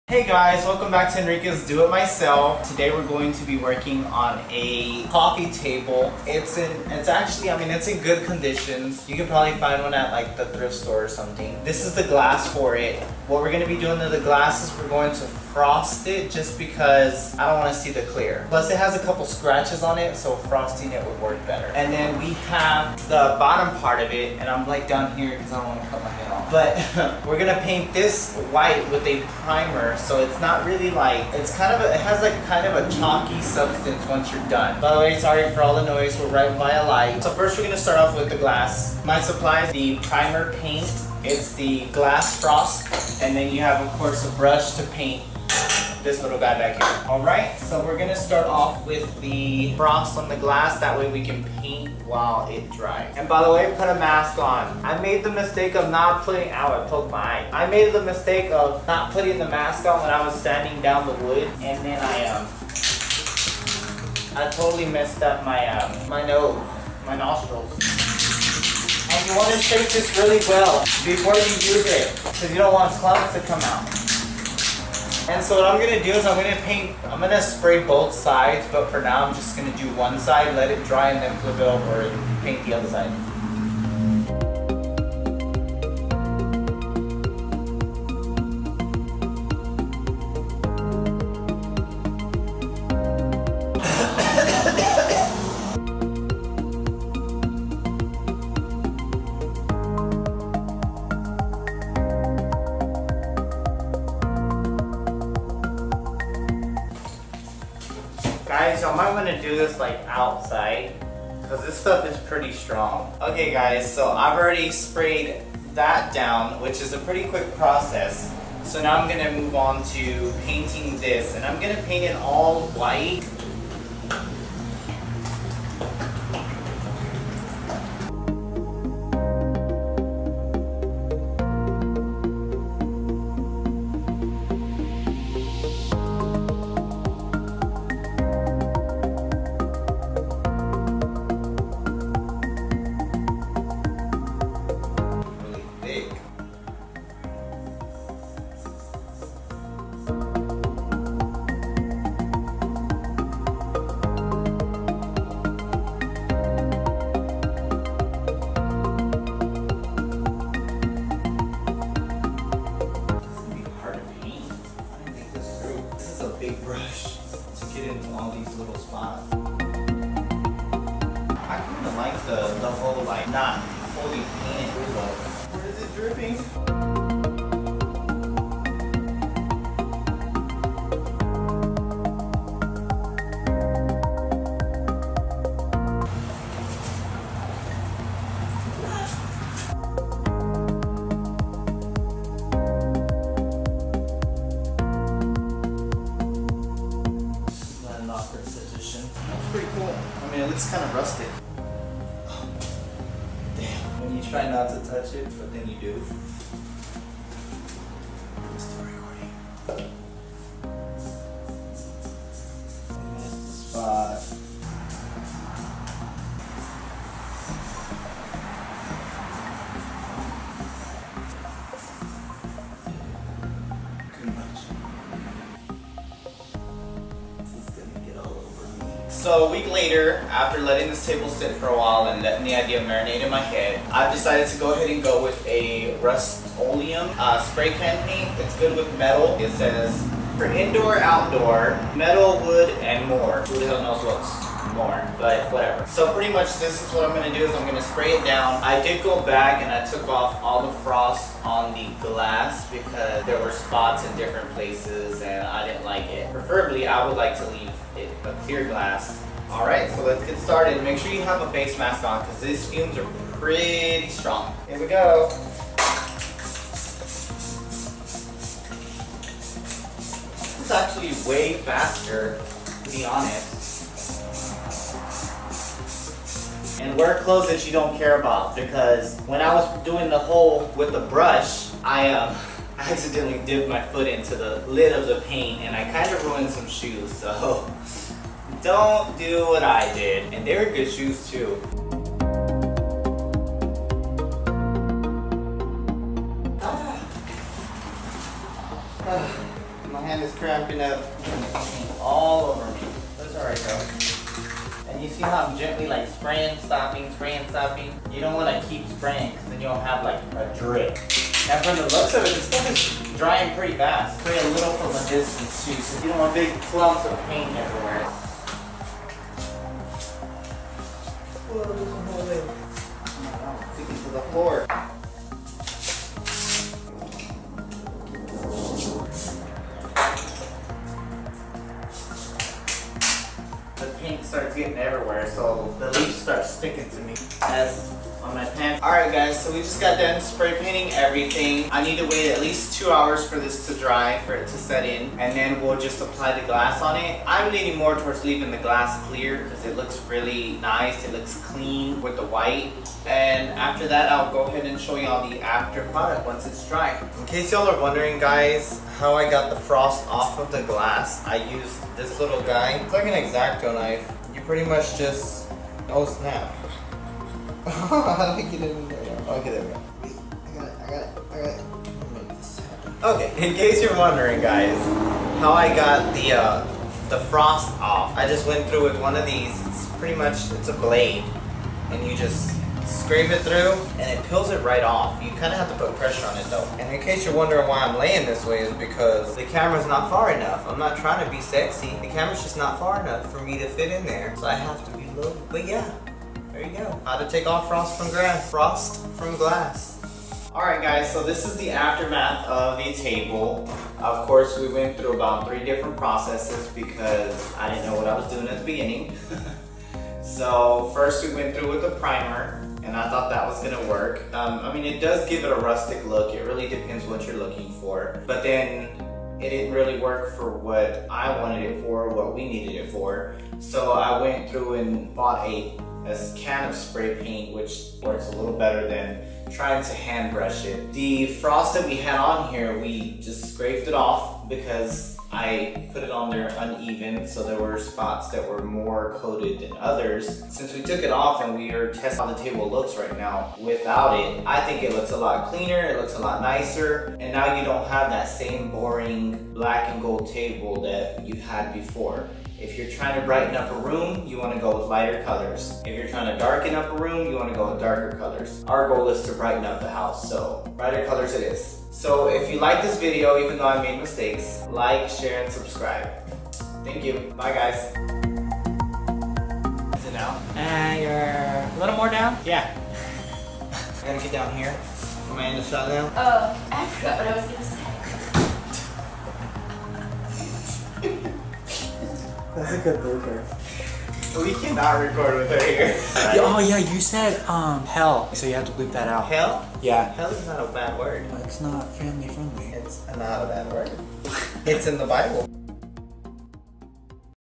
Hey guys, welcome back to Enrique's Do It Myself. Today we're going to be working on a coffee table. It's actually, it's in good conditions. You can probably find one at like the thrift store or something. This is the glass for it. What we're going to be doing to the glass is we're going to frost it just because I don't want to see the clear. Plus it has a couple scratches on it, so frosting it would work better. And then we have the bottom part of it, and I'm like down here because I don't want to cut my head off. But we're going to paint this white with a primer. So it's not really like, it has like kind of a chalky substance once you're done. By the way, sorry for all the noise, we're right by a light. So first we're gonna start off with the glass. My supplies, the primer paint, it's the glass frost, and then you have of course a brush to paint this little guy back here. Alright, so we're gonna start off with the frost on the glass, that way we can paint while it dries. And by the way, put a mask on. I made the mistake of not putting, ow, I poked my eye. I made the mistake of not putting the mask on when I was sanding down the wood, and then I totally messed up my nose, my nostrils. And you want to shake this really well before you use it, because you don't want clumps to come out. And so what I'm going to do is I'm going to spray both sides, but for now I'm just going to do one side, let it dry, and then flip it over and paint the other side. Guys, y'all might want to do this like outside because this stuff is pretty strong. Okay guys, so I've already sprayed that down, which is a pretty quick process. So now I'm going to move on to painting this, and I'm going to paint it all white. Big brush to get into all these little spots. I kind of like the whole like not fully painted look. Where is it dripping? That's pretty cool. I mean, it looks kind of rustic. Oh, damn. When you try not to touch it, but then you do. I'm still recording. And there's the spot. So a week later, after letting this table sit for a while and letting the idea marinate in my head, I've decided to go ahead and go with a Rust-O-Lium spray can paint. It's good with metal. It says for indoor, outdoor, metal, wood, and more. Who the hell knows what's more, but whatever. So pretty much this is what I'm going to do is I'm going to spray it down. I did go back and I took off all the frost on the glass because there were spots in different places and I didn't like it. Preferably, I would like to leave it a clear glass. Alright, so let's get started. Make sure you have a face mask on because these fumes are pretty strong. Here we go. This is actually way faster, to be honest. And wear clothes that you don't care about, because when I was doing the hole with the brush, I accidentally dipped my foot into the lid of the paint and I kind of ruined some shoes, so don't do what I did. And they were good shoes too. My hand is cramping up. All over me. That's alright though. And you see how I'm gently like spraying, stopping, spraying, stopping? You don't want to keep spraying because then you'll have like a drip. And from the looks of it, this stuff is drying pretty fast. Spray a little from a distance too, so you don't want big clumps of paint everywhere. Whoa, there's a whole thing. I'm sticking to the floor. Starts getting everywhere, so the leaf starts sticking to me as on my pants. Alright guys, so we just got done spray painting everything. I need to wait at least 2 hours for this to dry, for it to set in, and then we'll just apply the glass on it. I'm leaning more towards leaving the glass clear because it looks really nice, it looks clean with the white. And after that, I'll go ahead and show y'all the after product once it's dry. In case y'all are wondering guys, how I got the frost off of the glass, I used this little guy. It's like an X-Acto knife. You pretty much just, oh snap. How do I get it in there? Okay, there we go. I got it. Okay, in case you're wondering guys, how I got the frost off, I just went through with one of these. It's pretty much, it's a blade, and you just scrape it through and it peels it right off. You kind of have to put pressure on it though. And in case you're wondering why I'm laying this way, is because the camera's not far enough. I'm not trying to be sexy. The camera's just not far enough for me to fit in there. So I have to be low. But yeah, there you go. How to take off frost from glass. Alright guys, so this is the aftermath of the table. Of course, we went through about 3 different processes because I didn't know what I was doing at the beginning. So first we went through with the primer, and I thought that was gonna work. I mean, it does give it a rustic look. It really depends what you're looking for. But then it didn't really work for what I wanted it for, what we needed it for. So I went through and bought a can of spray paint, which works a little better than trying to hand brush it. The frost that we had on here, we just scraped it off because I put it on there uneven, so there were spots that were more coated than others. Since we took it off and we are testing how the table looks right now without it, I think it looks a lot cleaner, it looks a lot nicer, and now you don't have that same boring black and gold table that you had before. If you're trying to brighten up a room, you want to go with lighter colors. If you're trying to darken up a room, you want to go with darker colors. Our goal is to brighten up the house, so brighter colors it is. So if you like this video, even though I made mistakes, like, share, and subscribe. Thank you. Bye guys. Is it now? You're a little more down? Yeah. I gotta get down here. Am I in the shot now? Oh, I forgot what I was gonna say. That's a good blooper. We cannot record with her here. Oh yeah, you said hell, so you have to bleep that out. Hell? Yeah. Hell is not a bad word. It's not family friendly. It's not a bad word. It's in the Bible.